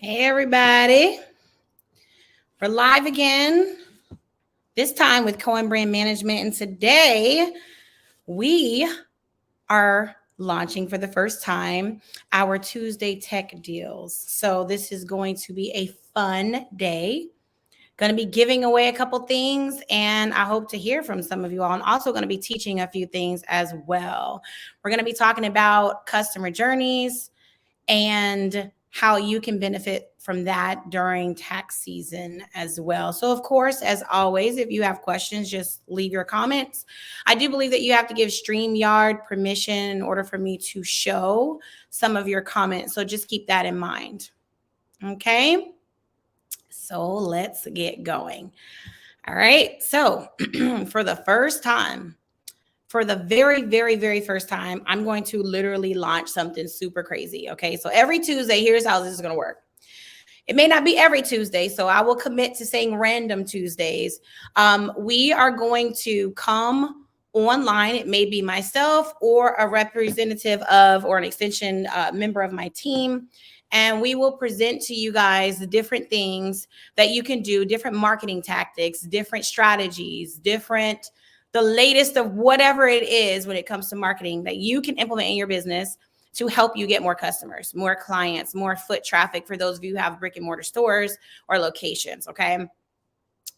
Hey, everybody. We're live again, this time with Cohen Brand Management. And today we are launching for the first time our Tuesday tech deals. So, this is going to be a fun day. Going to be giving away a couple things, and I hope to hear from some of you all. I'm also going to be teaching a few things as well. We're going to be talking about customer journeys and how you can benefit from that during tax season as well. So, of course, as always, if you have questions, just leave your comments. I do believe that you have to give StreamYard permission in order for me to show some of your comments. So, just keep that in mind. Okay. So, let's get going. All right. So, for the first time, for the very, very, very first time, I'm going to literally launch something super crazy. Okay. So every Tuesday, here's how this is going to work. It may not be every Tuesday, so I will commit to saying random Tuesdays. We are going to come online. It may be myself or a representative of or an extension member of my team. And we will present to you guys the different things that you can do, different marketing tactics, different strategies, the latest of whatever it is when it comes to marketing that you can implement in your business to help you get more customers, more clients, more foot traffic for those of you who have brick and mortar stores or locations, okay?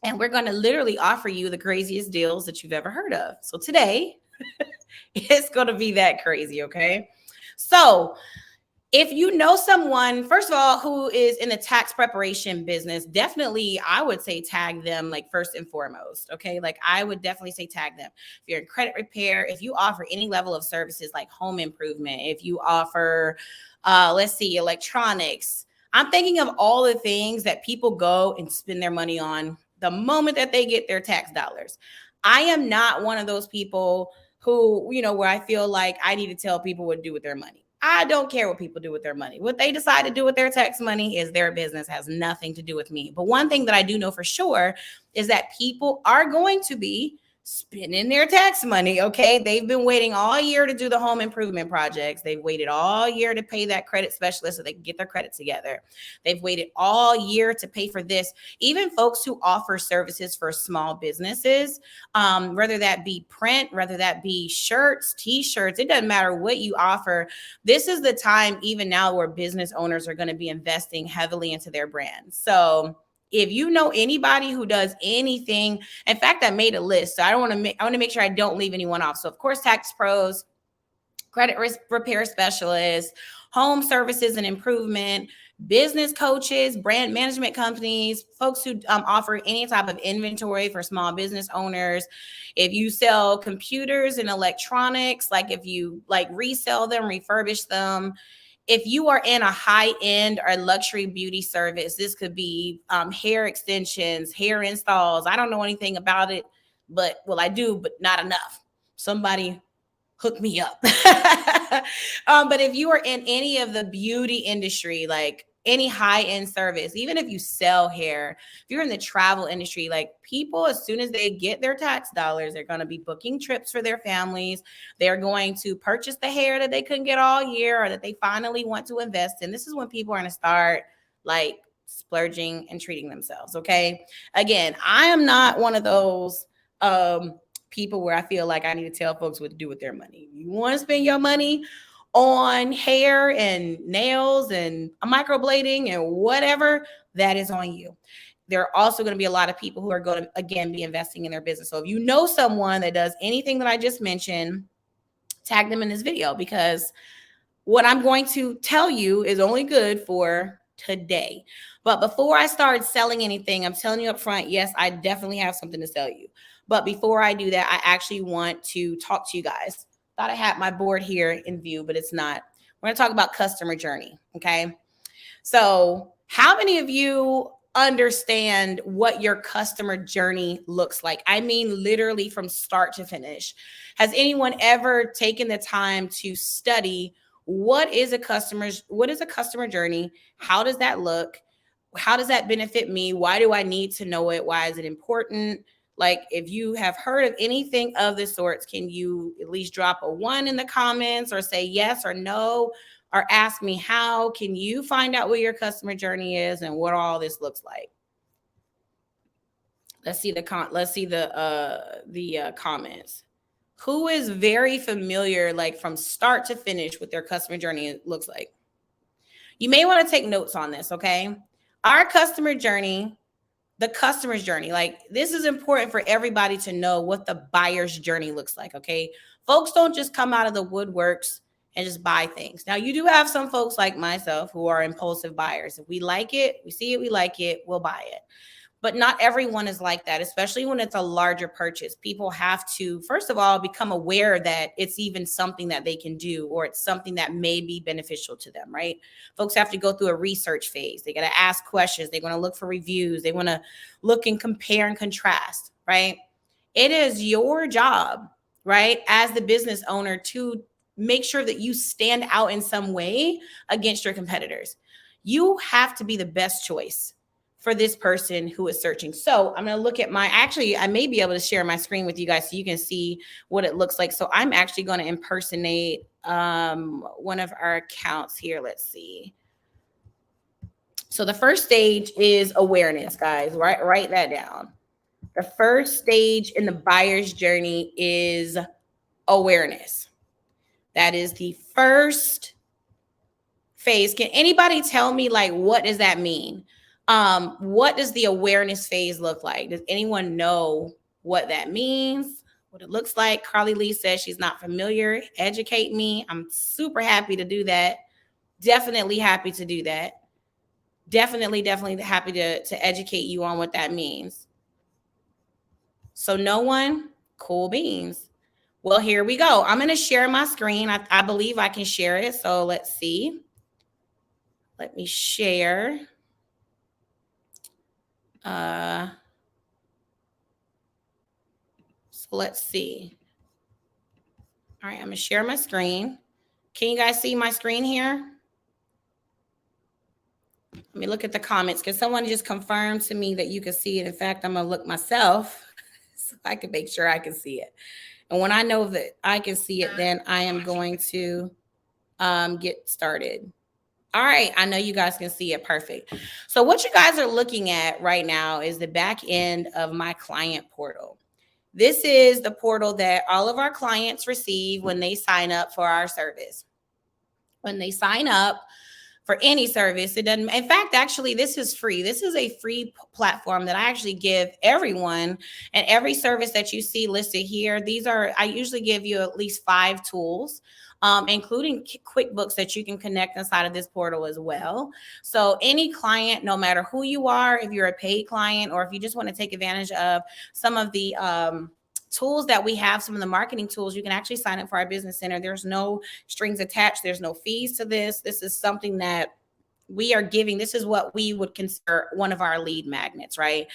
And we're going to literally offer you the craziest deals that you've ever heard of. So today, it's going to be that crazy, okay? So if you know someone, first of all, who is in the tax preparation business, definitely I would say tag them like first and foremost. Okay. Like I would definitely say tag them. If you're in credit repair, if you offer any level of services like home improvement, if you offer, let's see, electronics, I'm thinking of all the things that people go and spend their money on the moment that they get their tax dollars. I am not one of those people who, where I feel like I need to tell people what to do with their money. I don't care what people do with their money. What they decide to do with their tax money is their business, has nothing to do with me. But one thing that I do know for sure is that people are going to be spending their tax money, okay? They've been waiting all year to do the home improvement projects. They've waited all year to pay that credit specialist so they can get their credit together. They've waited all year to pay for this. Even folks who offer services for small businesses, whether that be print, whether that be shirts, t-shirts, it doesn't matter what you offer. This is the time even now where business owners are going to be investing heavily into their brand. So if you know anybody who does anything, in fact, I made a list. So I want to make sure I don't leave anyone off. So of course, tax pros, credit risk repair specialists, home services and improvement, business coaches, brand management companies, folks who offer any type of inventory for small business owners. If you sell computers and electronics, like if you like resell them, refurbish them, if you are in a high-end or luxury beauty service, this could be hair extensions, hair installs. I don't know anything about it, but well, I do, but not enough. Somebody hook me up. But if you are in any of the beauty industry, like any high-end service, even if you sell hair, if you're in the travel industry, like people, as soon as they get their tax dollars, they're going to be booking trips for their families. They're going to purchase the hair that they couldn't get all year or that they finally want to invest in. This is when people are going to start like splurging and treating themselves. Okay. Again, I am not one of those people where I feel like I need to tell folks what to do with their money. You want to spend your money on hair and nails and microblading and whatever, that is on you. There are also going to be a lot of people who are going to, again, be investing in their business. So if you know someone that does anything that I just mentioned, tag them in this video, because what I'm going to tell you is only good for today. But before I start selling anything, I'm telling you up front, yes, I definitely have something to sell you. But before I do that, I actually want to talk to you guys. Thought I had my board here in view, but it's not. We're going to talk about customer journey, okay? So how many of you understand what your customer journey looks like? I mean, literally from start to finish. Has anyone ever taken the time to study what is a customer journey? How does that look? How does that benefit me? Why do I need to know it? Why is it important? Like, if you have heard of anything of the sorts, can you at least drop a 1 in the comments or say yes or no? or ask me, how can you find out what your customer journey is and what all this looks like? Let's see the comments. Who is very familiar, like from start to finish, with their customer journey looks like? You may want to take notes on this, okay? Our customer journey, the customer's journey, like this is important for everybody to know what the buyer's journey looks like, okay? Folks don't just come out of the woodworks and just buy things. Now, you do have some folks like myself who are impulsive buyers. If we like it, we see it, we like it, we'll buy it. But not everyone is like that, especially when it's a larger purchase. People have to, first of all, become aware that it's even something that they can do, or it's something that may be beneficial to them, right? Folks have to go through a research phase. They got to ask questions. They want to look for reviews. They want to look and compare and contrast, right? It is your job, right, as the business owner to make sure that you stand out in some way against your competitors. You have to be the best choice for this person who is searching. So I'm going to look at I may be able to share my screen with you guys so you can see what it looks like. So I'm actually going to impersonate one of our accounts here. Let's see. So the first stage is awareness, guys. Write that down. The first stage in the buyer's journey is awareness. That is the first phase. Can anybody tell me, like, what does that mean? What does the awareness phase look like? Does anyone know what that means? What it looks like? Carly Lee says she's not familiar. Educate me. I'm super happy to do that. Definitely happy to do that. Definitely happy to educate you on what that means. So no one? Cool beans. Well, here we go. I'm going to share my screen. I believe I can share it. So let's see. Let me share. So let's see. All right, I'm gonna share my screen. Can you guys see my screen here? Let me look at the comments. Can someone just confirm to me that you can see it? In fact, I'm gonna look myself so I can make sure I can see it. And when I know that I can see it, then I am going to get started. All right, I know you guys can see it. Perfect. So what you guys are looking at right now is the back end of my client portal. This is the portal that all of our clients receive when they sign up for our service. When they sign up for any service, it doesn't, in fact, actually, this is free. This is a free platform that I actually give everyone, and every service that you see listed here, I usually give you at least 5 tools, including QuickBooks that you can connect inside of this portal as well. So any client, no matter who you are, if you're a paid client, or if you just want to take advantage of some of the tools that we have, some of the marketing tools, you can actually sign up for our business center. There's no strings attached. There's no fees to this. This is something that we are giving. This is what we would consider one of our lead magnets, right?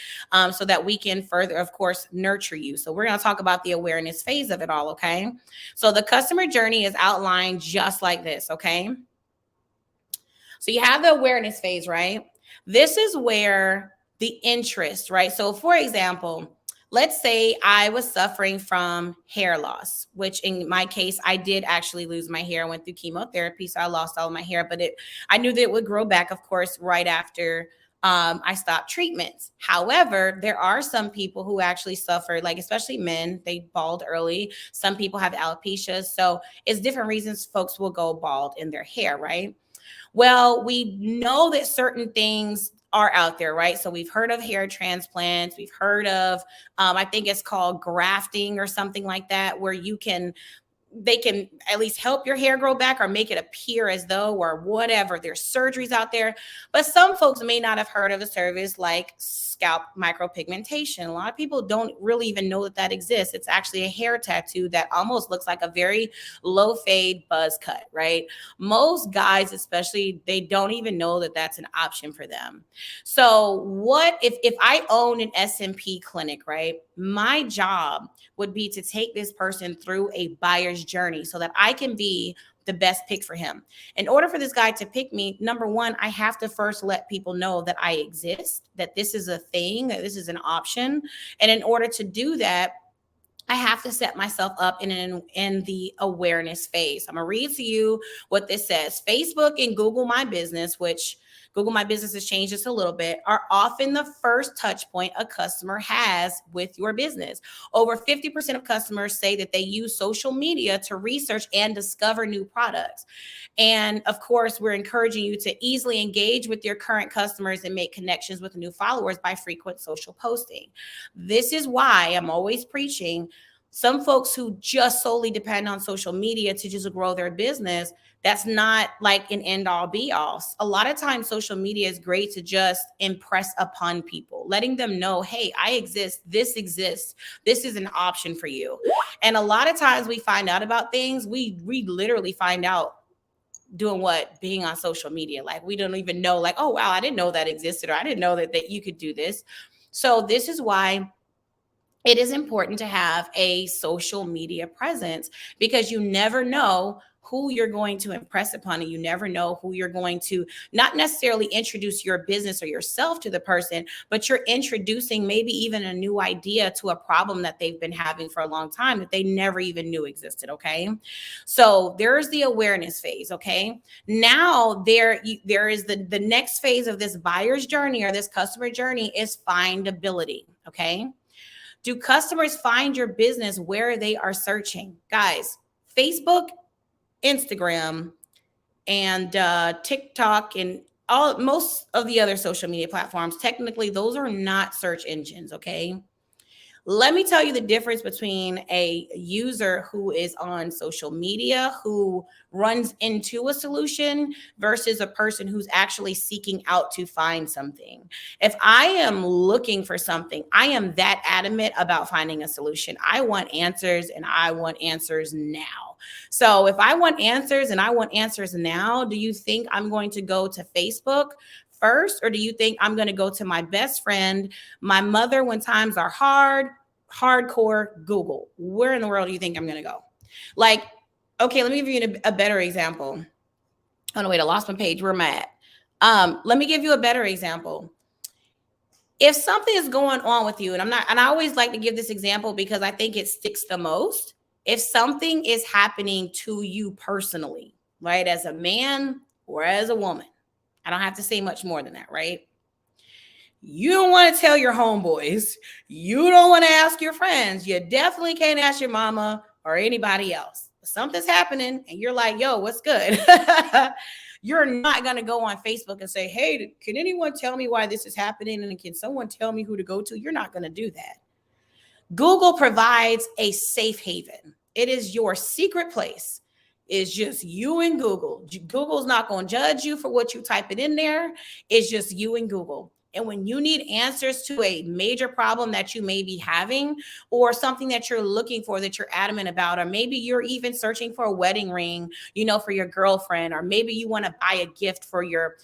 So that we can further, of course, nurture you. So we're going to talk about the awareness phase of it all, okay? So the customer journey is outlined just like this, okay? So you have the awareness phase, right? This is where the interest, right? So for example, let's say I was suffering from hair loss, which in my case, I did actually lose my hair. I went through chemotherapy, so I lost all of my hair, but I knew that it would grow back, of course, right after I stopped treatments. However, there are some people who actually suffer, like especially men, they bald early. Some people have alopecia. So it's different reasons folks will go bald in their hair, right? Well, we know that certain things are out there, right? So we've heard of hair transplants. We've heard of, I think it's called grafting or something like that, where they can at least help your hair grow back or make it appear as though, or whatever. There's surgeries out there, but some folks may not have heard of a service like scalp micropigmentation. A lot of people don't really even know that exists. It's actually a hair tattoo that almost looks like a very low fade buzz cut, right? Most guys, especially, they don't even know that that's an option for them. So what if I own an SMP clinic, right? My job would be to take this person through a buyer's journey so that I can be the best pick for him. In order for this guy to pick me, number one, I have to first let people know that I exist, that this is a thing, that this is an option. And in order to do that, I have to set myself up in the awareness phase. I'm gonna read to you what this says. Facebook and Google My Business, which Google My Business has changed just a little bit, are often the first touch point a customer has with your business. Over 50% of customers say that they use social media to research and discover new products. And of course, we're encouraging you to easily engage with your current customers and make connections with new followers by frequent social posting. This is why I'm always preaching some folks who just solely depend on social media to just grow their business. That's not like an end all be all. A lot of times, social media is great to just impress upon people, letting them know, hey, I exist. This exists. This is an option for you. And a lot of times we find out about things. We literally find out doing what? Being on social media. Like we don't even know, like, oh, wow, I didn't know that existed, or I didn't know that you could do this. So this is why it is important to have a social media presence, because you never know who you're going to impress upon, and you never know who you're going to not necessarily introduce your business or yourself to the person, but you're introducing maybe even a new idea to a problem that they've been having for a long time that they never even knew existed. Okay. So there's the awareness phase. Okay. Now there is the next phase of this buyer's journey or this customer journey is findability. Okay. Do customers find your business where they are searching? Guys, Facebook, Instagram, and TikTok, and most of the other social media platforms, technically, those are not search engines, okay? Let me tell you the difference between a user who is on social media, who runs into a solution, versus a person who's actually seeking out to find something. If I am looking for something, I am that adamant about finding a solution. I want answers, and I want answers now. So if I want answers and I want answers now, do you think I'm going to go to Facebook first, or do you think I'm going to go to my best friend, my mother when times are hardcore Google? Where in the world do you think I'm going to go? Like, okay, let me give you a better example. Oh no, wait, I lost my page. Where am I at? Let me give you a better example. If something is going on with you, and I always like to give this example because I think it sticks the most. If something is happening to you personally, right, as a man or as a woman, I don't have to say much more than that, right? You don't want to tell your homeboys. You don't want to ask your friends. You definitely can't ask your mama or anybody else. Something's happening and you're like, yo, what's good? You're not going to go on Facebook and say, hey, can anyone tell me why this is happening? And can someone tell me who to go to? You're not going to do that. Google provides a safe haven. It is your secret place. It's just you and Google. Google's not going to judge you for what you type it in there. It's just you and Google. And when you need answers to a major problem that you may be having, or something that you're looking for that you're adamant about, or maybe you're even searching for a wedding ring, for your girlfriend, or maybe you want to buy a gift for your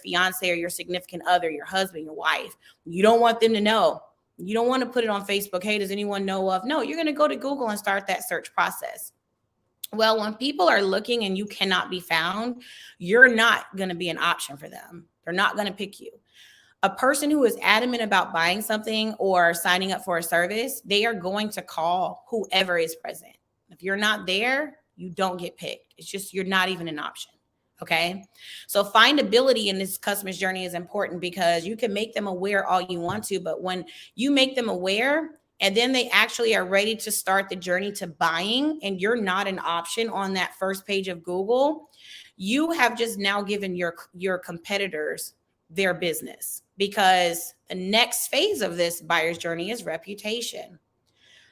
fiance or your significant other, your husband, your wife. You don't want them to know. You don't want to put it on Facebook. Hey, does anyone know of? No, you're going to go to Google and start that search process. Well, when people are looking and you cannot be found, you're not going to be an option for them. They're not going to pick you. A person who is adamant about buying something or signing up for a service, they are going to call whoever is present. If you're not there, you don't get picked. It's just, you're not even an option. Okay. So findability in this customer's journey is important, because you can make them aware all you want to, but when you make them aware and then they actually are ready to start the journey to buying, and you're not an option on that first page of Google, you have just now given your competitors their business, because the next phase of this buyer's journey is reputation.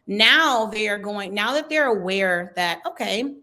Now that they're aware that, okay,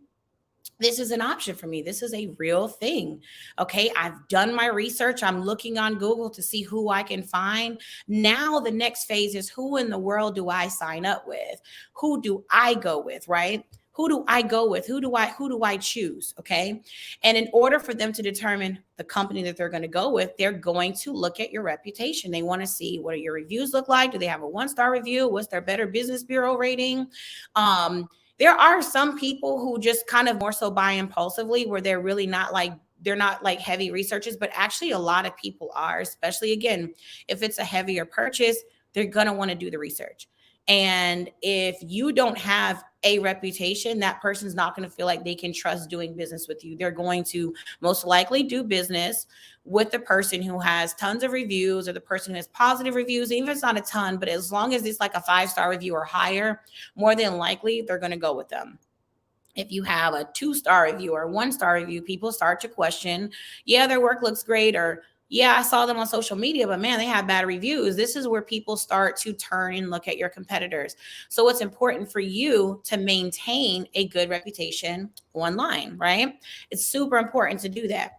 this is an option for me. This is a real thing. Okay, I've done my research. I'm looking on Google to see who I can find. Now the next phase is, who in the world do I sign up with? Who do I go with, right? Who do I go with? Who do I choose? Okay. And in order for them to determine the company that they're going to go with, they're going to look at your reputation. They want to see, what do your reviews look like? Do they have a 1-star review? What's their Better Business Bureau rating? There are some people who just kind of more so buy impulsively, where they're really not they're not like heavy researchers, but actually a lot of people are, especially again, if it's a heavier purchase, they're going to want to do the research. And if you don't have a reputation, that person's not going to feel like they can trust doing business with you. They're going to most likely do business with the person who has tons of reviews or the person who has positive reviews, even if it's not a ton, but as long as it's like a 5-star review or higher, more than likely they're going to go with them. If you have a 2-star review or 1-star review, people start to question, yeah, their work looks great, or yeah, I saw them on social media, but man, they have bad reviews. This is where people start to turn and look at your competitors. So it's important for you to maintain a good reputation online, right? It's super important to do that.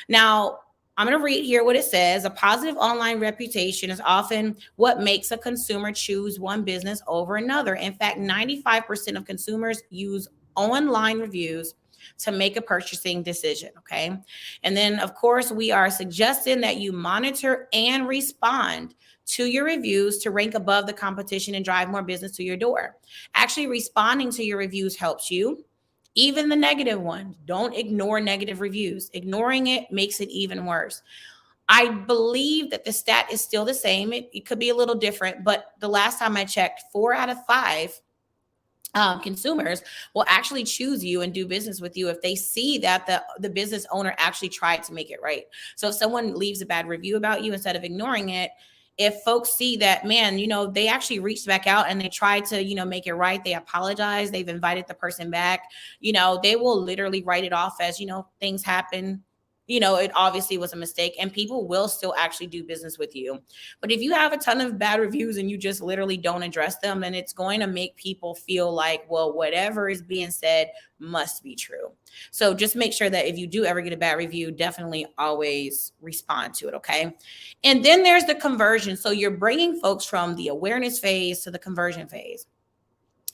Now, I'm going to read here what it says. A positive online reputation is often what makes a consumer choose one business over another. In fact, 95% of consumers use online reviews to make a purchasing decision. Okay. And then, of course, we are suggesting that you monitor and respond to your reviews to rank above the competition and drive more business to your door. Actually, responding to your reviews helps you. Even the negative ones. Don't ignore negative reviews. Ignoring it makes it even worse. I believe that the stat is still the same. It could be a little different, but the last time I checked, 4 out of 5 consumers will actually choose you and do business with you if they see that the business owner actually tried to make it right. So if someone leaves a bad review about you, instead of ignoring it, if folks see that, man, they actually reached back out and they tried to, make it right, they apologize, they've invited the person back, they will literally write it off as, things happen. It obviously was a mistake, and people will still actually do business with you. But if you have a ton of bad reviews and you just literally don't address them, then it's going to make people feel like, well, whatever is being said must be true. So just make sure that if you do ever get a bad review, definitely always respond to it. Okay. And then there's the conversion. So you're bringing folks from the awareness phase to the conversion phase.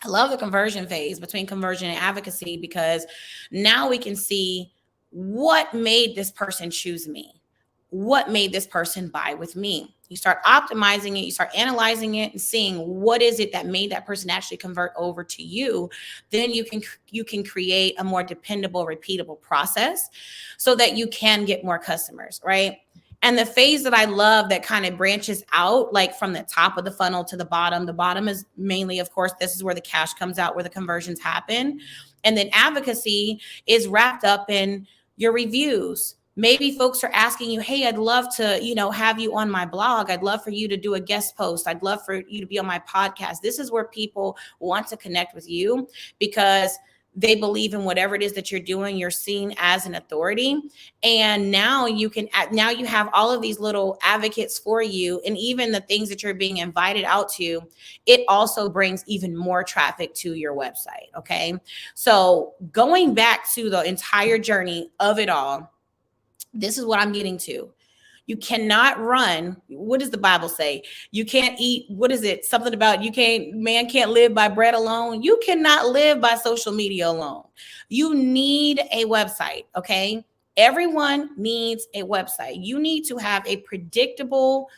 I love the conversion phase between conversion and advocacy, because now we can see what made this person choose me? What made this person buy with me? You start optimizing it, you start analyzing it and seeing what is it that made that person actually convert over to you. Then you can create a more dependable, repeatable process so that you can get more customers, right? And the phase that I love that kind of branches out, like from the top of the funnel to the bottom. The bottom is mainly, of course, this is where the cash comes out, where the conversions happen. And then advocacy is wrapped up in your reviews. Maybe folks are asking you, hey, I'd love to, have you on my blog. I'd love for you to do a guest post. I'd love for you to be on my podcast. This is where people want to connect with you because they believe in whatever it is that you're doing. You're seen as an authority. And now you have all of these little advocates for you. And even the things that you're being invited out to, it also brings even more traffic to your website. Okay. So going back to the entire journey of it all, this is what I'm getting to. You cannot run. What does the Bible say? You can't eat. What is it? Something about man can't live by bread alone. You cannot live by social media alone. You need a website. Okay. Everyone needs a website. You need to have a predictable.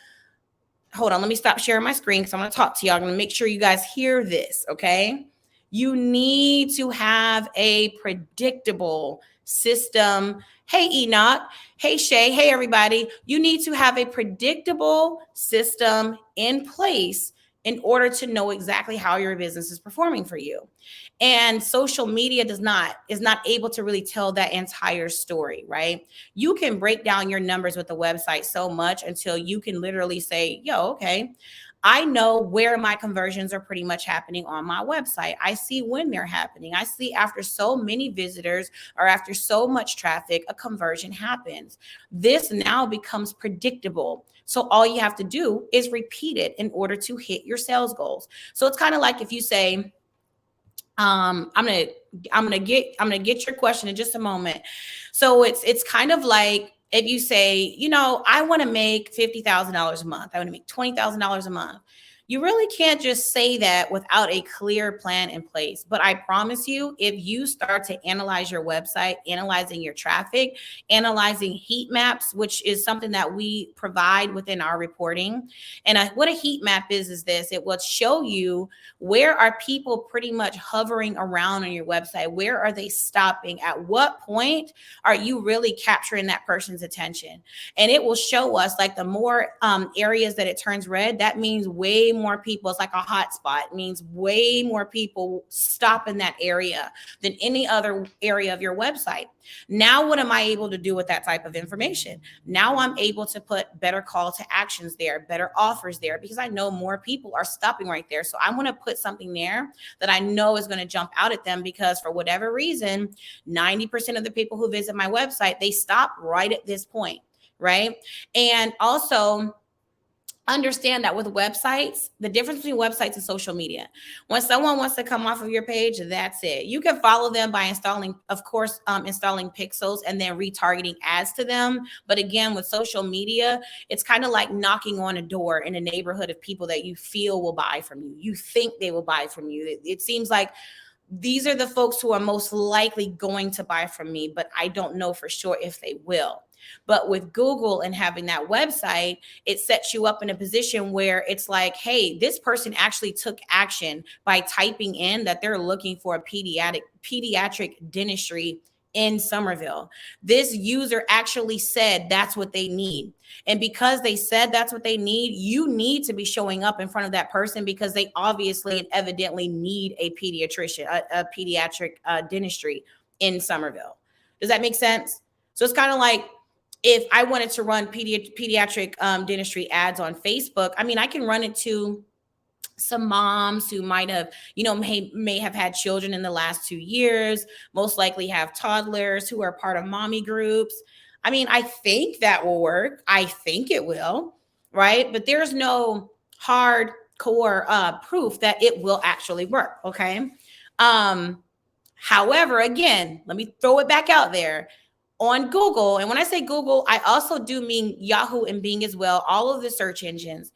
Hold on. Let me stop sharing my screen because I'm going to talk to y'all. I'm going to make sure you guys hear this. Okay. You need to have a predictable system. Hey, Enoch. Hey, Shay. Hey, everybody. You need to have a predictable system in place in order to know exactly how your business is performing for you. And social media is not able to really tell that entire story, right? You can break down your numbers with the website so much until you can literally say, yo, okay, I know where my conversions are pretty much happening on my website. I see when they're happening. I see after so many visitors or after so much traffic, a conversion happens. This now becomes predictable. So all you have to do is repeat it in order to hit your sales goals. So it's kind of like if you say, I'm gonna get your question in just a moment. So it's kind of like if you say, I want to make $50,000 a month. I want to make $20,000 a month. You really can't just say that without a clear plan in place. But I promise you, if you start to analyze your website, analyzing your traffic, analyzing heat maps, which is something that we provide within our reporting. And what a heat map is this. It will show you where are people pretty much hovering around on your website. Where are they stopping? At what point are you really capturing that person's attention? And it will show us like the more areas that it turns red, that means way way more people. It's like a hot spot. It means way more people stop in that area than any other area of your website. Now, what am I able to do with that type of information? Now I'm able to put better call to actions there, better offers there, because I know more people are stopping right there. So I want to put something there that I know is going to jump out at them, because for whatever reason, 90% of the people who visit my website, they stop right at this point, right? And also, understand that with websites, the difference between websites and social media. When someone wants to come off of your page, that's it. You can follow them by installing, of course, installing pixels and then retargeting ads to them. But again, with social media, it's kind of like knocking on a door in a neighborhood of people that you feel will buy from you. You think they will buy from you. It seems like these are the folks who are most likely going to buy from me, but I don't know for sure if they will. But with Google and having that website, it sets you up in a position where it's like, hey, this person actually took action by typing in that they're looking for a pediatric dentistry in Somerville. This user actually said that's what they need. And because they said that's what they need, you need to be showing up in front of that person, because they obviously and evidently need a pediatrician, a pediatric dentistry in Somerville. Does that make sense? So it's kind of like, if I wanted to run pediatric dentistry ads on Facebook, I mean, I can run it to some moms who might have, may have had children in the last 2 years, most likely have toddlers who are part of mommy groups. I mean, I think that will work. I think it will, right? But there's no hardcore proof that it will actually work, okay? However, again, let me throw it back out there. On Google, and when I say Google, I also do mean Yahoo and Bing as well, all of the search engines.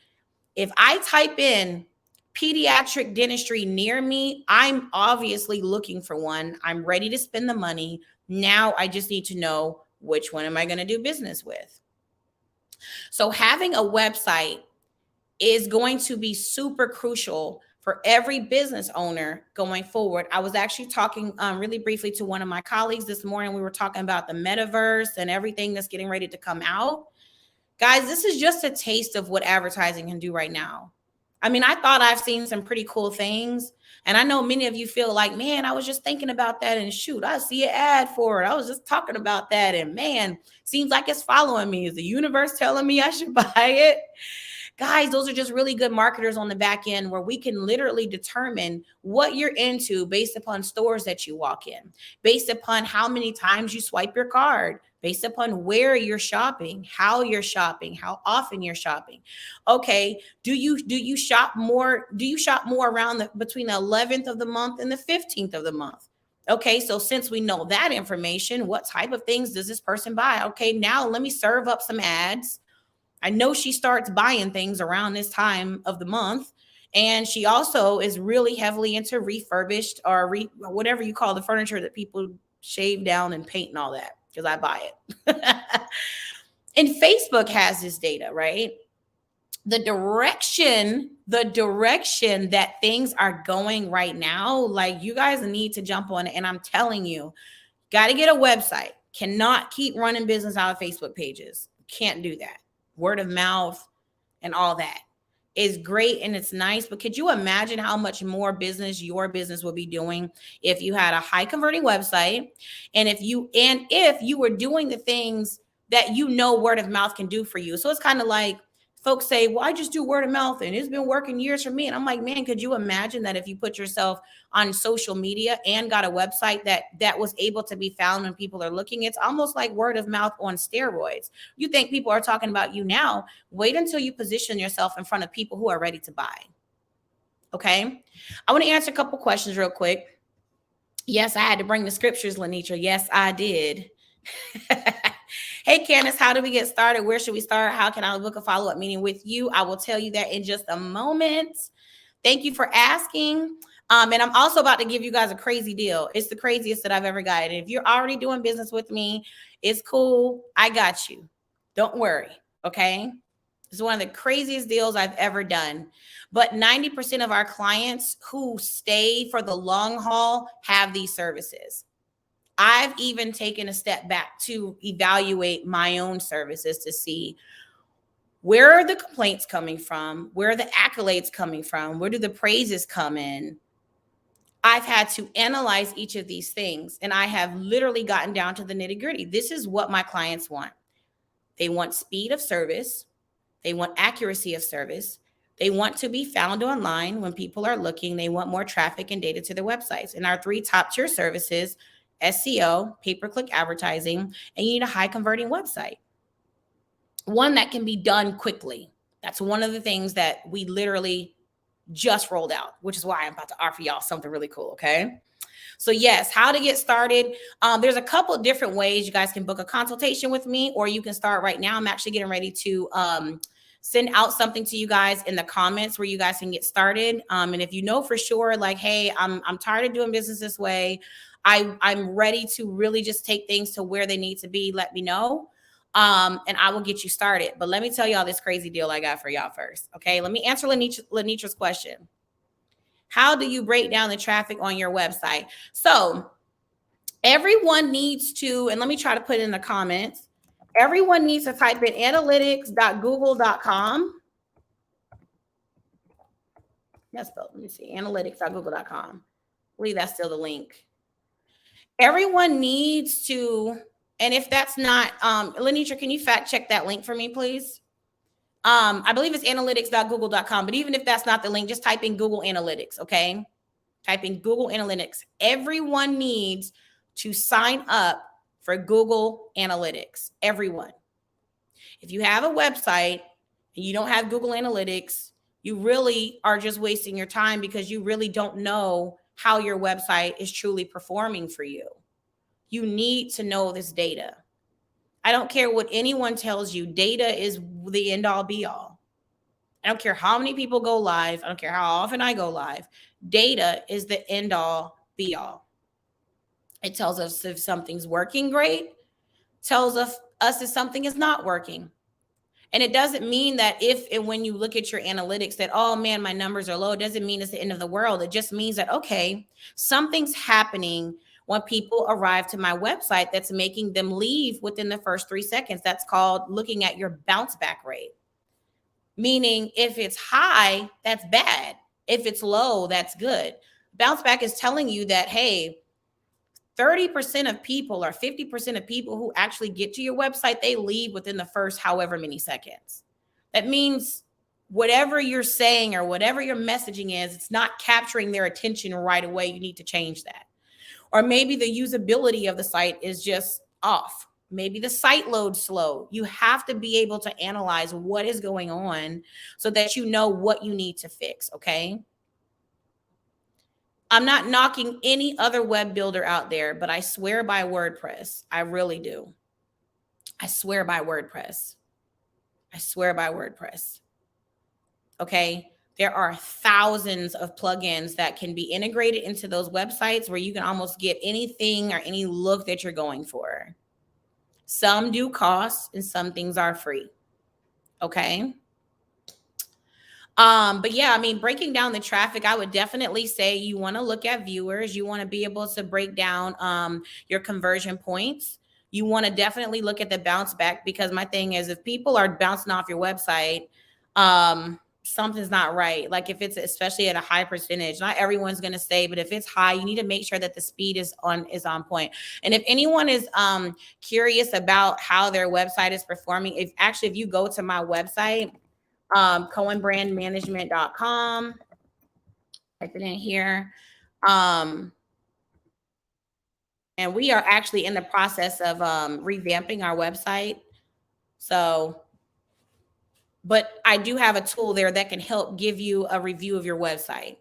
If I type in pediatric dentistry near me, I'm obviously looking for one. I'm ready to spend the money. Now I just need to know which one am I going to do business with. So having a website is going to be super crucial for every business owner going forward. I was actually talking really briefly to one of my colleagues this morning. We were talking about the metaverse and everything that's getting ready to come out. Guys, this is just a taste of what advertising can do right now. I mean, I thought I've seen some pretty cool things. And I know many of you feel like, man, I was just thinking about that, and shoot, I see an ad for it. I was just talking about that, and man, seems like it's following me. Is the universe telling me I should buy it? Guys, those are just really good marketers on the back end, where we can literally determine what you're into based upon stores that you walk in, based upon how many times you swipe your card, based upon where you're shopping, how often you're shopping. Okay, do you shop more? Do you shop more around between the 11th of the month and the 15th of the month? Okay, so since we know that information, what type of things does this person buy? Okay, now let me serve up some ads. I know she starts buying things around this time of the month. And she also is really heavily into refurbished or whatever you call the furniture that people shave down and paint and all that, because I buy it. And Facebook has this data, right? The direction that things are going right now, like, you guys need to jump on it. And I'm telling you, got to get a website. Cannot keep running business out of Facebook pages. Can't do that. Word of mouth and all that is great and it's nice, but could you imagine how much more business your business would be doing if you had a high converting website, and if you were doing the things that word of mouth can do for you? So it's kind of like folks say, well, I just do word of mouth and it's been working years for me. And I'm like, man, could you imagine that if you put yourself on social media and got a website that was able to be found when people are looking? It's almost like word of mouth on steroids. You think people are talking about you now? Wait until you position yourself in front of people who are ready to buy. Okay. I want to answer a couple questions real quick. Yes, I had to bring the scriptures, Lenitra. Yes, I did. Hey, Candace, how do we get started? Where should we start? How can I book a follow-up meeting with you? I will tell you that in just a moment. Thank you for asking. And I'm also about to give you guys a crazy deal. It's the craziest that I've ever gotten. If you're already doing business with me, it's cool. I got you. Don't worry. Okay. It's one of the craziest deals I've ever done. But 90% of our clients who stay for the long haul have these services. I've even taken a step back to evaluate my own services to see Where are the complaints coming from? Where are the accolades coming from? Where do the praises come in? I've had to analyze each of these things, and I have literally gotten down to the nitty-gritty. This is what my clients want. They want speed of service. They want accuracy of service. They want to be found online when people are looking. They want more traffic and data to their websites. And our 3 top tier services, SEO, pay-per-click advertising, and you need a high converting website. One that can be done quickly. That's one of the things that we literally just rolled out, which is why I'm about to offer y'all something really cool, okay? So yes, how to get started. There's a couple different ways you guys can book a consultation with me, or you can start right now. I'm actually getting ready to send out something to you guys in the comments where you guys can get started. And if you know for sure, like, hey, I'm tired of doing business this way. I'm ready to really just take things to where they need to be. Let me know. And I will get you started. But let me tell y'all this crazy deal I got for y'all first. Okay. Let me answer Lenitra's question. How do you break down the traffic on your website? So everyone needs to, and let me try to put it in the comments. Everyone needs to type in analytics.google.com. That's spelled, let me see, analytics.google.com. I believe that's still the link. Everyone needs to, and if that's not, Lenitra, can you fact check that link for me, please? I believe it's analytics.google.com, but even if that's not the link, just type in Google Analytics, okay? Type in Google Analytics. Everyone needs to sign up for Google Analytics. Everyone. If you have a website and you don't have Google Analytics, you really are just wasting your time because you really don't know how your website is truly performing for you. You need to know this data. I don't care what anyone tells you. Data is the end all be all. I don't care how many people go live. I don't care how often I go live. Data is the end all be all. It tells us if something's working great, tells us if something is not working. And it doesn't mean that if and when you look at your analytics that, oh man, my numbers are low, it doesn't mean it's the end of the world. It just means that, okay, something's happening when people arrive to my website that's making them leave within the first 3 seconds. That's called looking at your bounce back rate. Meaning if it's high, that's bad. If it's low, that's good. Bounce back is telling you that, hey, 30% of people or 50% of people who actually get to your website, they leave within the first however many seconds. That means whatever you're saying or whatever your messaging is, it's not capturing their attention right away. You need to change that. Or maybe the usability of the site is just off. Maybe the site loads slow. You have to be able to analyze what is going on so that you know what you need to fix, okay? I'm not knocking any other web builder out there, but I swear by WordPress. I really do. I swear by WordPress. I swear by WordPress. Okay? There are thousands of plugins that can be integrated into those websites where you can almost get anything or any look that you're going for. Some do cost and some things are free. Okay? But yeah, I mean, breaking down the traffic, I would definitely say you want to look at viewers. You want to be able to break down your conversion points. You want to definitely look at the bounce back, because my thing is, if people are bouncing off your website, something's not right. Like if it's especially at a high percentage, not everyone's going to stay, but if it's high, you need to make sure that the speed is on point. And if anyone is curious about how their website is performing, if you go to my website, cohenbrandmanagement.com, type it in here. And we are actually in the process of revamping our website. So, but I do have a tool there that can help give you a review of your website.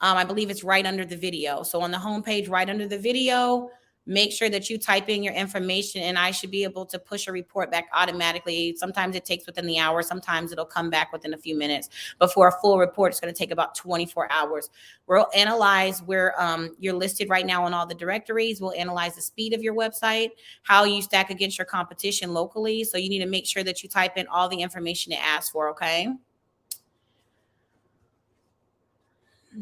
I believe it's right under the video. So on the homepage, right under the video, make sure that you type in your information, and I should be able to push a report back automatically. Sometimes it takes within the hour. Sometimes it'll come back within a few minutes. But for a full report, it's going to take about 24 hours. We'll analyze where you're listed right now on all the directories. We'll analyze the speed of your website, how you stack against your competition locally. So you need to make sure that you type in all the information it asks for, okay?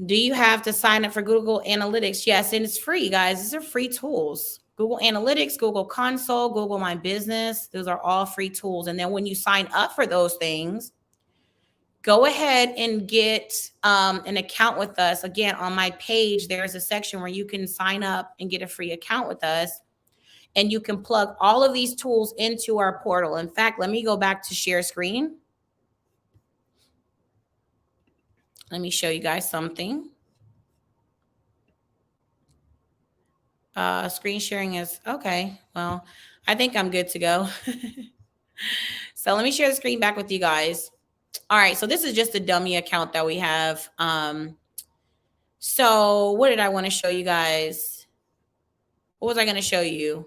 Do you have to sign up for Google Analytics? Yes, and it's free, guys. These are free tools. Google Analytics, Google Console, Google My Business. Those are all free tools. And then when you sign up for those things, go ahead and get an account with us. Again, on my page, there's a section where you can sign up and get a free account with us. And you can plug all of these tools into our portal. In fact, let me go back to share screen. Let me show you guys something. Screen sharing is okay. Well, I think I'm good to go. So let me share the screen back with you guys. All right. So this is just a dummy account that we have. So what did I want to show you guys? What was I going to show you?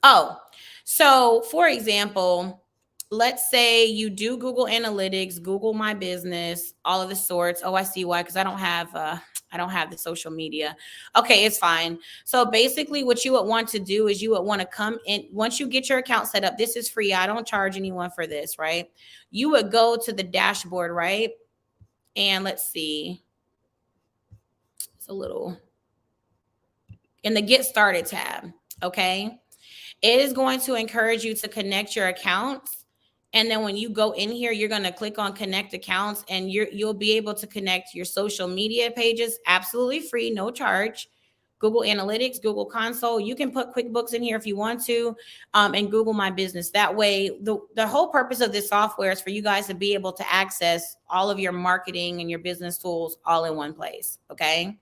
Oh, so for example, let's say you do Google Analytics, Google My Business, all of the sorts. Oh, I see why, because I don't have the social media. Okay, it's fine. So basically what you would want to do is you would want to come in once you get your account set up. This is free. I don't charge anyone for this, right? You would go to the dashboard, right? And let's see. It's a little in the Get Started tab, okay? It is going to encourage you to connect your accounts. And then when you go in here, you're going to click on connect accounts and you'll be able to connect your social media pages absolutely free, no charge. Google Analytics, Google Console. You can put QuickBooks in here if you want to, and Google My Business. That way, the whole purpose of this software is for you guys to be able to access all of your marketing and your business tools all in one place, okay?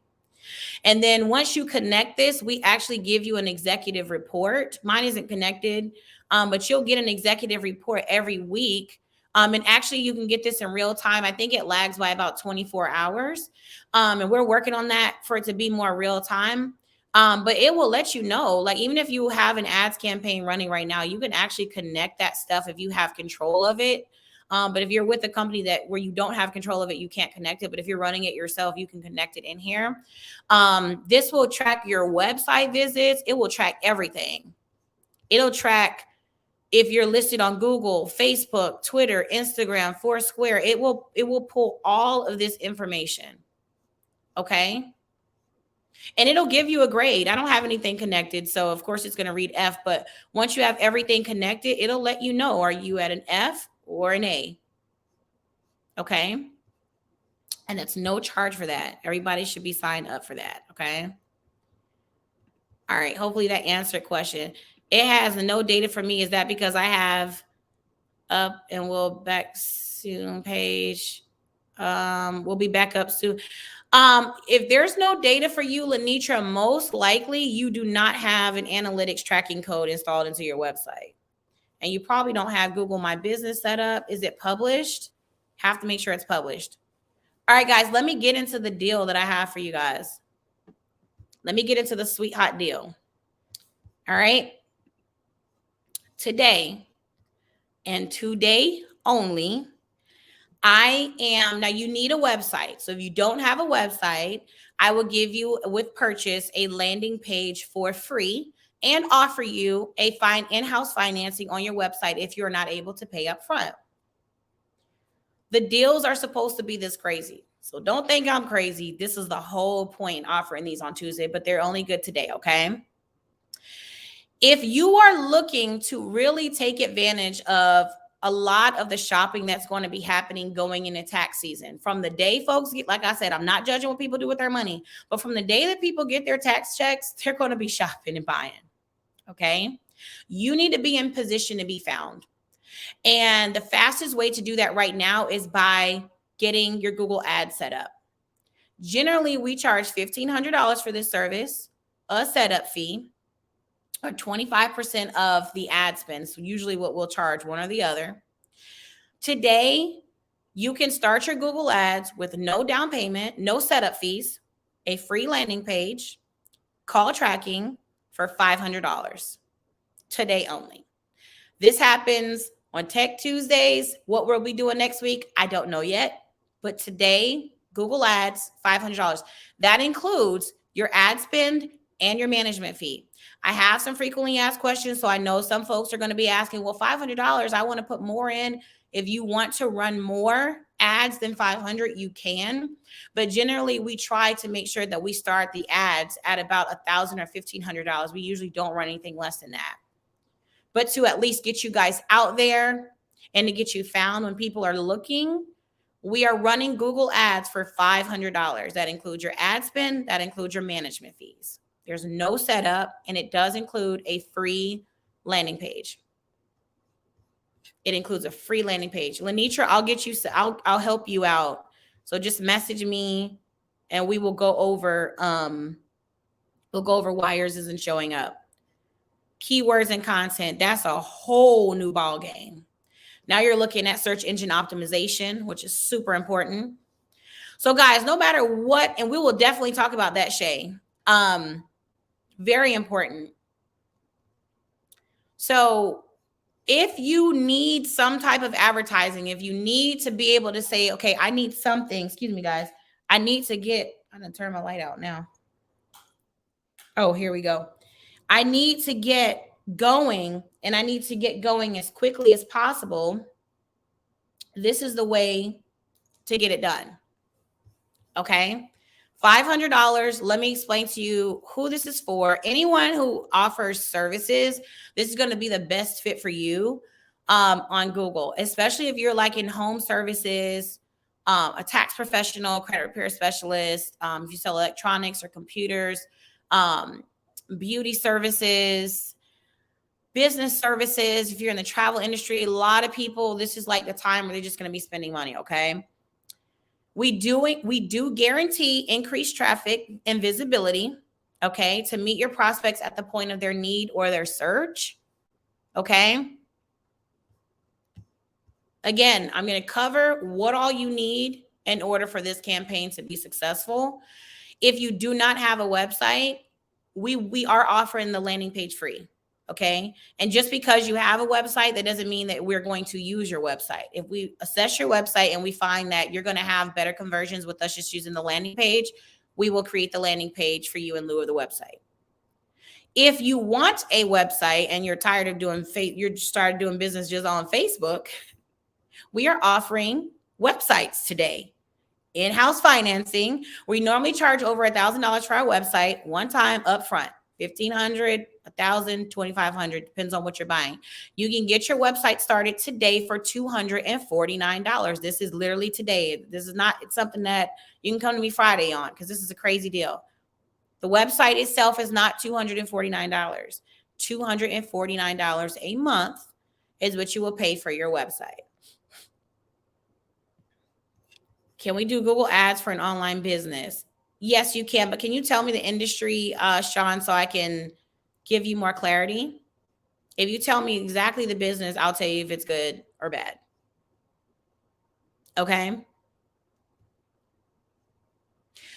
And then once you connect this, we actually give you an executive report. Mine isn't connected, but you'll get an executive report every week. And actually, you can get this in real time. I think it lags by about 24 hours. And we're working on that for it to be more real time. But it will let you know, like, even if you have an ads campaign running right now, you can actually connect that stuff if you have control of it. But if you're with a company where you don't have control of it, you can't connect it. But if you're running it yourself, you can connect it in here. This will track your website visits. It will track everything. It'll track if you're listed on Google, Facebook, Twitter, Instagram, Foursquare. It will pull all of this information. Okay. And it'll give you a grade. I don't have anything connected, so of course it's going to read F. But once you have everything connected, it'll let you know, are you at an F or an A? Okay. And it's no charge for that. Everybody should be signed up for that. Okay. All right. Hopefully that answered the question. It has no data for me. Is that because I have up and we'll back soon page? We'll be back up soon. If there's no data for you, Lenitra, most likely you do not have an analytics tracking code installed into your website. And you probably don't have Google My Business set up. Is it published? Have to make sure it's published. All right, guys, let me get into the deal that I have for you guys. Let me get into the sweet hot deal. All right. Today and today only, now you need a website. So if you don't have a website, I will give you with purchase a landing page for free and offer you a in-house financing on your website if you're not able to pay up front. The deals are supposed to be this crazy. So don't think I'm crazy. This is the whole point offering these on Tuesday, but they're only good today, okay? If you are looking to really take advantage of a lot of the shopping that's going to be happening going into tax season, from the day folks get, like I said, I'm not judging what people do with their money, but from the day that people get their tax checks, they're going to be shopping and buying, okay? You need to be in position to be found. And the fastest way to do that right now is by getting your Google Ads set up. Generally, we charge $1,500 for this service, a setup fee, or 25% of the ad spend. So usually what we'll charge, one or the other. Today, you can start your Google Ads with no down payment, no setup fees, a free landing page, call tracking for $500 today only. This happens on Tech Tuesdays. What we'll be doing next week, I don't know yet. But today, Google Ads, $500. That includes your ad spend and your management fee. I have some frequently asked questions, so I know some folks are going to be asking, well, $500, I want to put more in. If you want to run more, ads than 500, you can. But generally, we try to make sure that we start the ads at about $1,000 or $1,500. We usually don't run anything less than that. But to at least get you guys out there and to get you found when people are looking, we are running Google ads for $500. That includes your ad spend, that includes your management fees. There's no setup, and it does include a free landing page. It includes a free landing page. Lenitra, I'll help you out. So just message me and we will go over why yours isn't showing up. Keywords and content, that's a whole new ball game. Now you're looking at search engine optimization, which is super important. So guys, no matter what, and we will definitely talk about that, Shay. Very important. So if you need some type of advertising, if you need to be able to say, okay, I need something, excuse me, guys, I'm going to turn my light out now. Oh, here we go. I need to get going, and I need to get going as quickly as possible. This is the way to get it done. Okay. $500. Let me explain to you who this is for. Anyone who offers services, this is going to be the best fit for you on Google, especially if you're like in home services, a tax professional, credit repair specialist, if you sell electronics or computers, beauty services, business services. If you're in the travel industry, a lot of people, this is like the time where they're just going to be spending money. Okay. We do guarantee increased traffic and visibility, okay, to meet your prospects at the point of their need or their search, okay? Again, I'm going to cover what all you need in order for this campaign to be successful. If you do not have a website, we are offering the landing page free. Okay. And just because you have a website, that doesn't mean that we're going to use your website. If we assess your website and we find that you're going to have better conversions with us just using the landing page, we will create the landing page for you in lieu of the website. If you want a website and you're tired of you started doing business just on Facebook, we are offering websites today. In-house financing. We normally charge over $1,000 for our website one time upfront. $1,500, $1,000, $2,500, depends on what you're buying. You can get your website started today for $249. This is literally today. This is not, it's something that you can come to me Friday on, because this is a crazy deal. The website itself is not $249. $249 a month is what you will pay for your website. Can we do Google ads for an online business? Yes, you can, but can you tell me the industry, Sean, so I can give you more clarity? If you tell me exactly the business, I'll tell you if it's good or bad. Okay.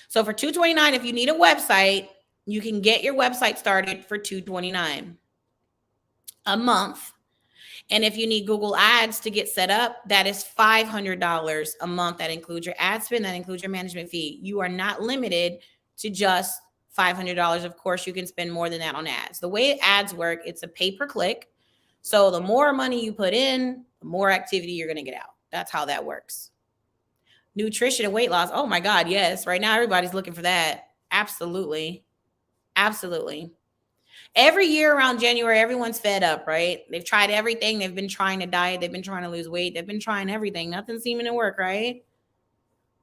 So for $229, if you need a website, you can get your website started for $229 a month. And if you need Google ads to get set up, that is $500 a month. That includes your ad spend, that includes your management fee. You are not limited to just $500. Of course, you can spend more than that on ads. The way ads work, it's a pay-per-click. So the more money you put in, the more activity you're going to get out. That's how that works. Nutrition and weight loss. Oh my God, yes. Right now, everybody's looking for that. Absolutely. Absolutely. Every year around January, everyone's fed up, right? They've tried everything. They've been trying to diet. They've been trying to lose weight. They've been trying everything. Nothing's seeming to work, right?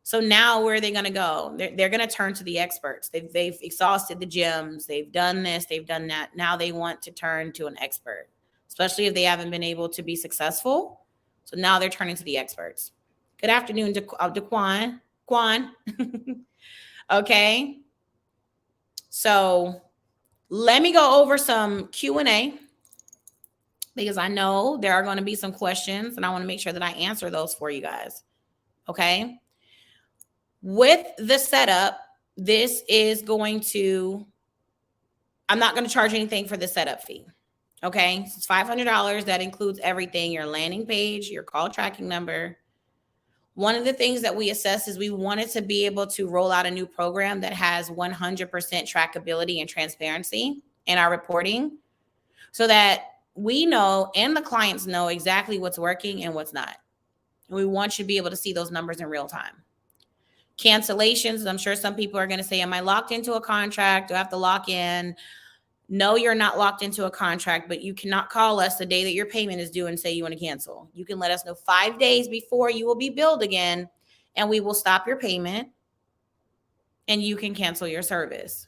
So now where are they going to go? They're going to turn to the experts. They've exhausted the gyms. They've done this. They've done that. Now they want to turn to an expert, especially if they haven't been able to be successful. So now they're turning to the experts. Good afternoon, Daquan. Quan. Okay. So let me go over some Q&A because I know there are going to be some questions and I want to make sure that I answer those for you guys. Okay. With the setup, this is going to, I'm not going to charge anything for the setup fee. Okay. So it's $500. That includes everything, your landing page, your call tracking number. One of the things that we assess is we wanted to be able to roll out a new program that has 100% trackability and transparency in our reporting so that we know and the clients know exactly what's working and what's not. And we want you to be able to see those numbers in real time. Cancellations, I'm sure some people are going to say, am I locked into a contract? Do I have to lock in? No, you're not locked into a contract, but you cannot call us the day that your payment is due and say you want to cancel. You can let us know 5 days before you will be billed again, and we will stop your payment and you can cancel your service.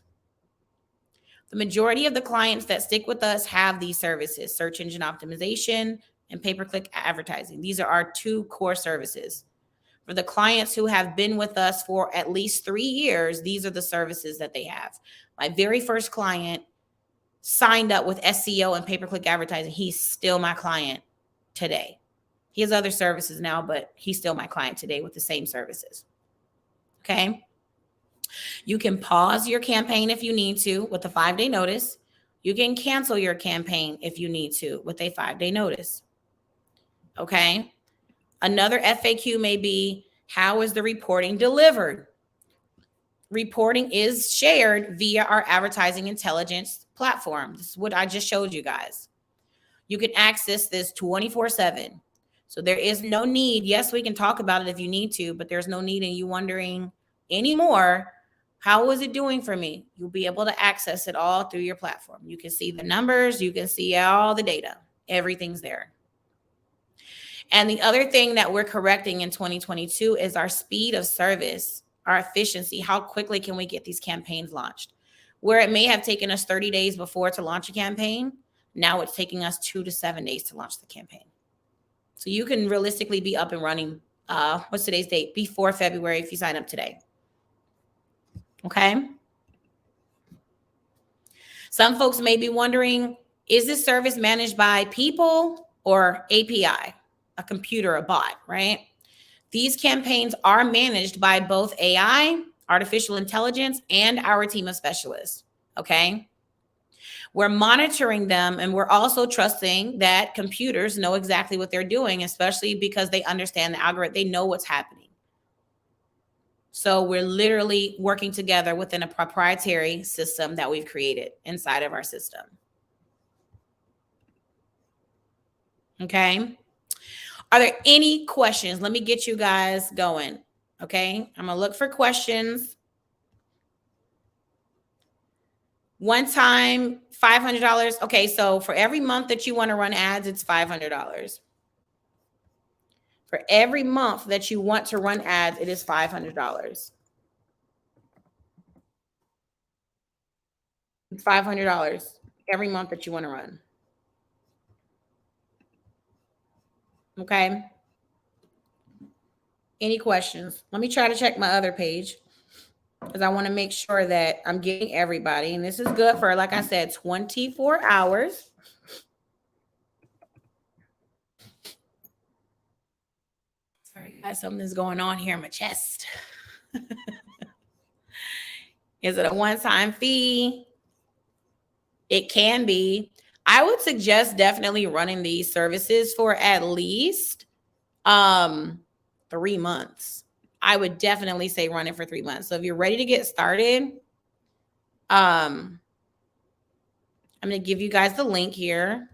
The majority of the clients that stick with us have these services: search engine optimization and pay-per-click advertising. These are our two core services. For the clients who have been with us for at least 3 years, these are the services that they have. My very first client signed up with SEO and pay-per-click advertising. He's still my client today. He has other services now, but he's still my client today with the same services. Okay. You can pause your campaign if you need to with a 5-day notice. You can cancel your campaign if you need to with a 5-day notice. Okay. Another FAQ may be, how is the reporting delivered? Reporting is shared via our advertising intelligence platform. This is what I just showed you guys. You can access this 24/7. So there is no need. Yes, we can talk about it if you need to, but there's no need in you wondering anymore, how is it doing for me? You'll be able to access it all through your platform. You can see the numbers. You can see all the data. Everything's there. And the other thing that we're correcting in 2022 is our speed of service, our efficiency. How quickly can we get these campaigns launched? Where it may have taken us 30 days before to launch a campaign, now it's taking us 2 to 7 days to launch the campaign. So you can realistically be up and running, what's today's date? Before February if you sign up today. Okay. Some folks may be wondering, is this service managed by people or API, a computer, a bot, right? These campaigns are managed by both AI, artificial intelligence, and our team of specialists. Okay. We're monitoring them, and we're also trusting that computers know exactly what they're doing, especially because they understand the algorithm. They know what's happening. So we're literally working together within a proprietary system that we've created inside of our system. Okay. Are there any questions? Let me get you guys going. Okay. I'm going to look for questions. One time, $500. Okay. So for every month that you want to run ads, it's $500. For every month that you want to run ads, it is $500. It's $500 every month that you want to run. Okay. Any questions? Let me try to check my other page because I want to make sure that I'm getting everybody. And this is good for, like I said, 24 hours. Sorry, guys, something's going on here in my chest. Is it a one-time fee? It can be. I would suggest definitely running these services for at least 3 months. I would definitely say run it for 3 months. So if you're ready to get started, I'm going to give you guys the link here.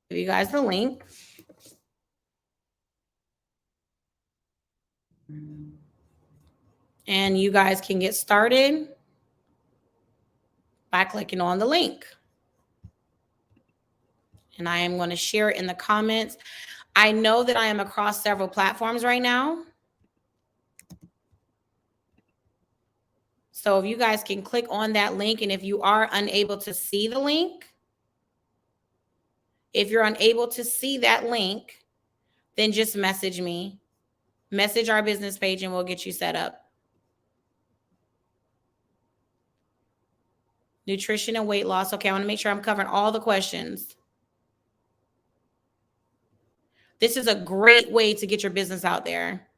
Give you guys the link. And you guys can get started by clicking on the link. And I am going to share it in the comments. I know that I am across several platforms right now. So if you guys can click on that link, and if you are unable to see the link, if you're unable to see that link, then just message me, message our business page, and we'll get you set up. Nutrition and weight loss. Okay, I want to make sure I'm covering all the questions. This is a great way to get your business out there.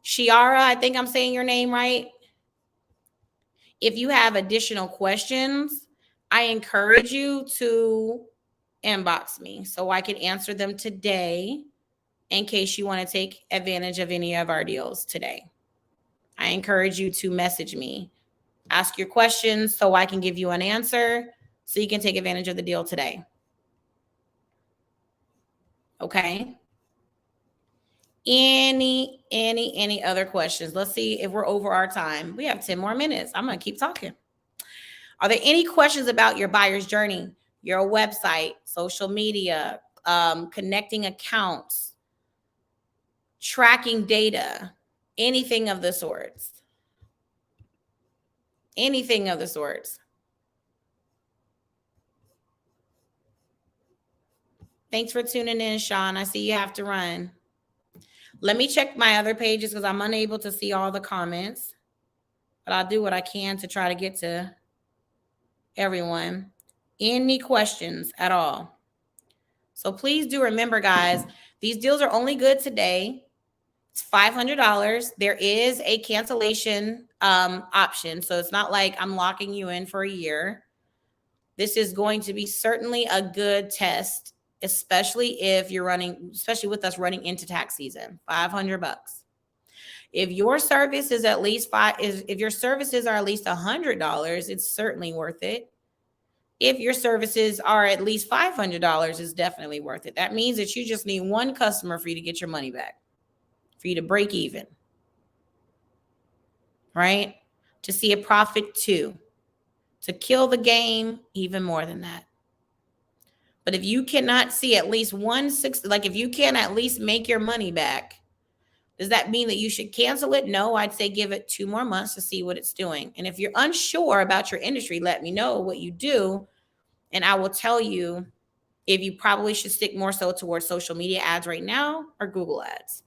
Shiara, I think I'm saying your name right. If you have additional questions, I encourage you to inbox me so I can answer them today in case you want to take advantage of any of our deals today. I encourage you to message me Ask your questions so I can give you an answer so you can take advantage of the deal today. Okay. Any other questions? Let's see if we're over our time. We have 10 more minutes. I'm going to keep talking. Are there any questions about your buyer's journey, your website, social media, connecting accounts, tracking data, anything of the sorts? Anything of the sorts. Thanks for tuning in, Sean. I see you have to run. Let me check my other pages because I'm unable to see all the comments, but I'll do what I can to try to get to everyone. Any questions at all? So please do remember, guys, these deals are only good today. It's $500. There is a cancellation option. So it's not like I'm locking you in for a year. This is going to be certainly a good test, especially if you're running, especially with us running into tax season. $500. If your service is at least if your services are at least $100, it's certainly worth it. If your services are at least $500, it's definitely worth it. That means that you just need one customer for you to get your money back, for you to break even, right? To see a profit too, to kill the game, even more than that. But if you cannot see at least if you can at least make your money back, does that mean that you should cancel it? No, I'd say give it 2 more months to see what it's doing. And if you're unsure about your industry, let me know what you do. And I will tell you if you probably should stick more so towards social media ads right now or Google ads.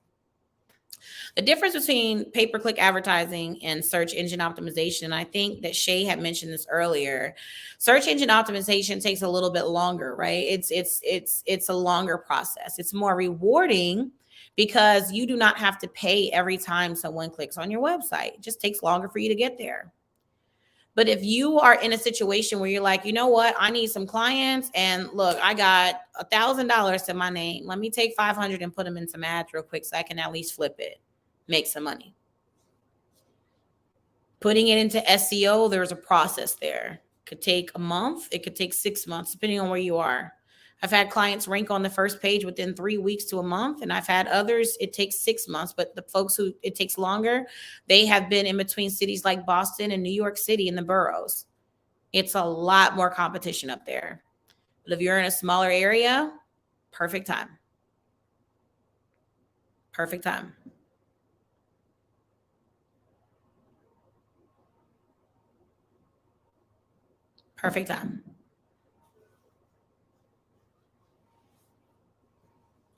The difference between pay-per-click advertising and search engine optimization, I think that Shay had mentioned this earlier. Search engine optimization takes a little bit longer, right? It's a longer process. It's more rewarding because you do not have to pay every time someone clicks on your website. It just takes longer for you to get there. But if you are in a situation where you're like, you know what, I need some clients, and look, I got $1,000 to my name. Let me take 500 and put them in some ads real quick so I can at least flip it, make some money. Putting it into SEO, there's a process there. It could take a month. It could take 6 months, depending on where you are. I've had clients rank on the first page within 3 weeks to a month, and I've had others, it takes 6 months. But the folks who it takes longer, they have been in between cities like Boston and New York City in the boroughs. It's a lot more competition up there. But if you're in a smaller area, perfect time. Perfect time. Perfect time.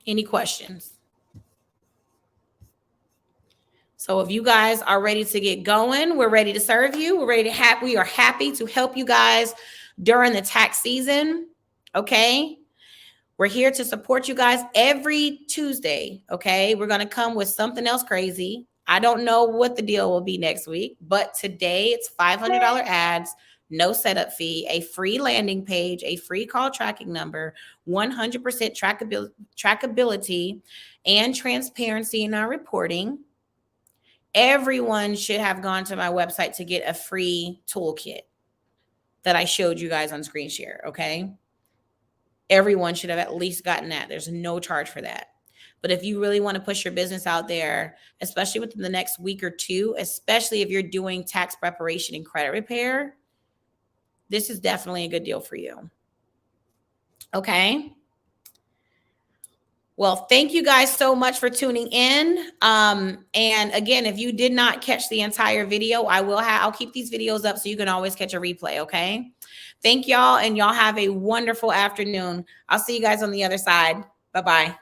Any questions? So if you guys are ready to get going, we're ready to serve you. We are happy to help you guys during the tax season. Okay. We're here to support you guys every Tuesday. Okay. We're going to come with something else crazy. I don't know what the deal will be next week, but today it's $500 ads, no setup fee, a free landing page, a free call tracking number, 100% trackability and transparency in our reporting. Everyone should have gone to my website to get a free toolkit that I showed you guys on screen share, okay? Everyone should have at least gotten that. There's no charge for that. But if you really want to push your business out there, especially within the next week or two, especially if you're doing tax preparation and credit repair, this is definitely a good deal for you. Okay? Well, thank you guys so much for tuning in. And again, if you did not catch the entire video, I'll keep these videos up so you can always catch a replay. Okay. Thank y'all. And y'all have a wonderful afternoon. I'll see you guys on the other side. Bye-bye.